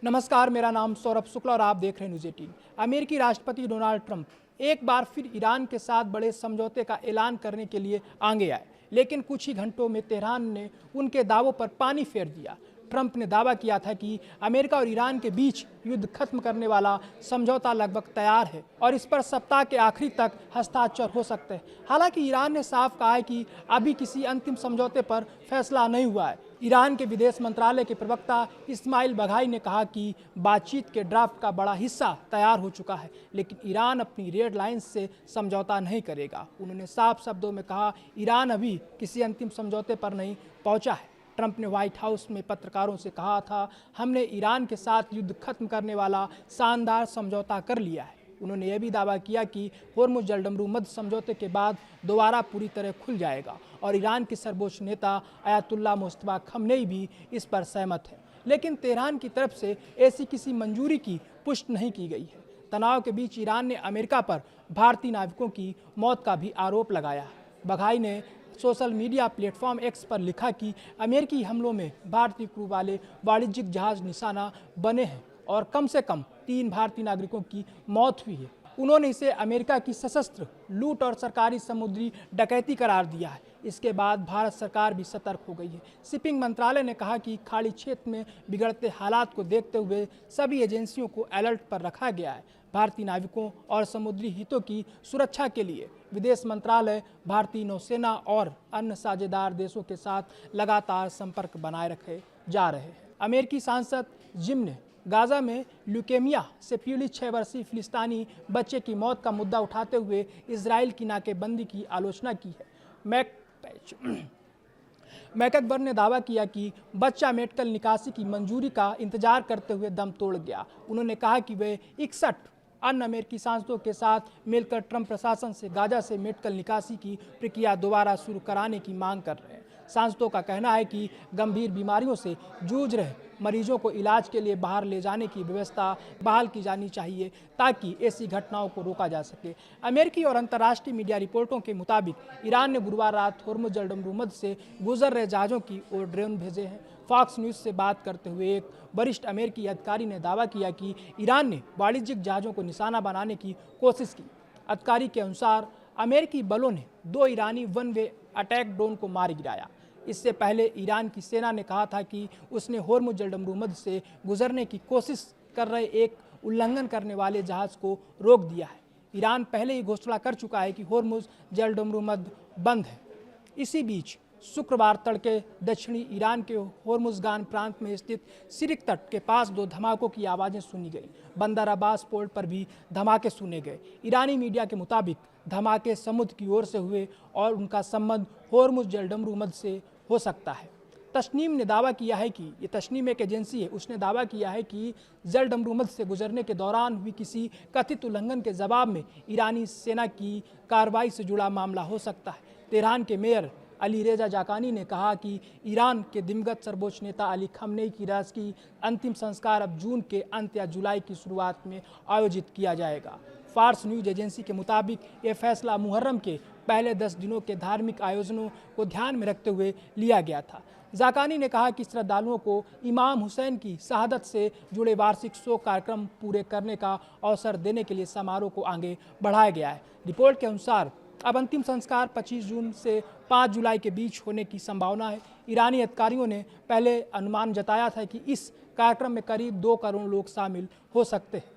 नमस्कार, मेरा नाम सौरभ शुक्ला और आप देख रहे हैं न्यूज़ 18। अमेरिकी राष्ट्रपति डोनाल्ड ट्रंप एक बार फिर ईरान के साथ बड़े समझौते का ऐलान करने के लिए आगे आए, लेकिन कुछ ही घंटों में तेहरान ने उनके दावों पर पानी फेर दिया। ट्रंप ने दावा किया था कि अमेरिका और ईरान के बीच युद्ध खत्म करने वाला समझौता लगभग तैयार है और इस पर सप्ताह के आखिरी तक हस्ताक्षर हो सकते हैं। हालांकि ईरान ने साफ कहा है कि अभी किसी अंतिम समझौते पर फैसला नहीं हुआ है। ईरान के विदेश मंत्रालय के प्रवक्ता इस्माइल बघाई ने कहा कि बातचीत के ड्राफ्ट का बड़ा हिस्सा तैयार हो चुका है, लेकिन ईरान अपनी रेड लाइंस से समझौता नहीं करेगा। उन्होंने साफ शब्दों में कहा, ईरान अभी किसी अंतिम समझौते पर नहीं पहुंचा है। ट्रंप ने व्हाइट हाउस में पत्रकारों से कहा था, हमने ईरान के साथ युद्ध खत्म करने वाला शानदार समझौता कर लिया है। उन्होंने यह भी दावा किया कि होर्मुज जलडमरू मध्य समझौते के बाद दोबारा पूरी तरह खुल जाएगा और ईरान के सर्वोच्च नेता अयातुल्ला मुस्तफा खमनेई भी इस पर सहमत है, लेकिन तेहरान की तरफ से ऐसी किसी मंजूरी की पुष्टि नहीं की गई है। तनाव के बीच ईरान ने अमेरिका पर भारतीय नाविकों की मौत का भी आरोप लगाया है। बघाई ने सोशल मीडिया प्लेटफॉर्म एक्स पर लिखा कि अमेरिकी हमलों में भारतीय क्रू वाले वाणिज्यिक जहाज निशाना बने हैं और कम से कम 3 भारतीय नागरिकों की मौत हुई है। उन्होंने इसे अमेरिका की सशस्त्र लूट और सरकारी समुद्री डकैती करार दिया है। इसके बाद भारत सरकार भी सतर्क हो गई है। शिपिंग मंत्रालय ने कहा कि खाड़ी क्षेत्र में बिगड़ते हालात को देखते हुए सभी एजेंसियों को अलर्ट पर रखा गया है। भारतीय नाविकों और समुद्री हितों की सुरक्षा के लिए विदेश मंत्रालय भारतीय नौसेना और अन्य साझेदार देशों के साथ लगातार संपर्क बनाए रखे जा रहे हैं। अमेरिकी सांसद जिम ने गाजा में ल्यूकेमिया से पीड़ित 6 वर्षीय फिलिस्तीनी बच्चे की मौत का मुद्दा उठाते हुए इजराइल की नाकेबंदी की आलोचना की है। मैकबर्न ने दावा किया कि बच्चा मेडिकल निकासी की मंजूरी का इंतजार करते हुए दम तोड़ गया। उन्होंने कहा कि वे 61 अन्य अमेरिकी सांसदों के साथ मिलकर ट्रंप प्रशासन से गाजा से मेडिकल निकासी की प्रक्रिया दोबारा शुरू कराने की मांग कर रहे हैं। सांसदों का कहना है कि गंभीर बीमारियों से जूझ रहे मरीजों को इलाज के लिए बाहर ले जाने की व्यवस्था बहाल की जानी चाहिए ताकि ऐसी घटनाओं को रोका जा सके। अमेरिकी और अंतर्राष्ट्रीय मीडिया रिपोर्टों के मुताबिक ईरान ने गुरुवार रात होर्मुज जलडमरू मध्य से गुजर रहे जहाज़ों की ओर ड्रोन भेजे हैं। फॉक्स न्यूज़ से बात करते हुए एक वरिष्ठ अमेरिकी अधिकारी ने दावा किया कि ईरान ने वाणिज्यिक जहाज़ों को निशाना बनाने की कोशिश की। अधिकारी के अनुसार अमेरिकी बलों ने 2 ईरानी वन वे अटैक ड्रोन को मार गिराया। इससे पहले ईरान की सेना ने कहा था कि उसने होर्मुज जलडमरू मध्य से गुजरने की कोशिश कर रहे एक उल्लंघन करने वाले जहाज़ को रोक दिया है। ईरान पहले ही घोषणा कर चुका है कि होर्मुज जलडमरू मध्य बंद है। इसी बीच शुक्रवार तड़के दक्षिणी ईरान के होर्मुजगान प्रांत में स्थित सिरिक तट के पास 2 धमाकों की आवाज़ें सुनी गई। बंदर अब्बास पोर्ट पर भी धमाके सुने गए। ईरानी मीडिया के मुताबिक धमाके समुद्र की ओर से हुए और उनका संबंध होर्मुज जलडमरू मध्य से हो सकता है। तस्नीम ने दावा किया है कि ये तस्नीम एक एजेंसी है। उसने दावा किया है कि जलडमरू मध्य से गुजरने के दौरान हुई किसी कथित उल्लंघन के जवाब में ईरानी सेना की कार्रवाई से जुड़ा मामला हो सकता है। तेहरान के मेयर अली रेजा जाकानी ने कहा कि ईरान के दिवंगत सर्वोच्च नेता अली खमनेई की राजकीय अंतिम संस्कार अब जून के अंत या जुलाई की शुरुआत में आयोजित किया जाएगा। फार्स न्यूज एजेंसी के मुताबिक यह फैसला मुहर्रम के पहले 10 दिनों के धार्मिक आयोजनों को ध्यान में रखते हुए लिया गया था। जाकानी ने कहा कि श्रद्धालुओं को इमाम हुसैन की शहादत से जुड़े वार्षिक शोक कार्यक्रम पूरे करने का अवसर देने के लिए समारोह को आगे बढ़ाया गया है। रिपोर्ट के अनुसार अब अंतिम संस्कार 25 जून से 5 जुलाई के बीच होने की संभावना है। ईरानी अधिकारियों ने पहले अनुमान जताया था कि इस कार्यक्रम में करीब 2 करोड़ लोग शामिल हो सकते हैं।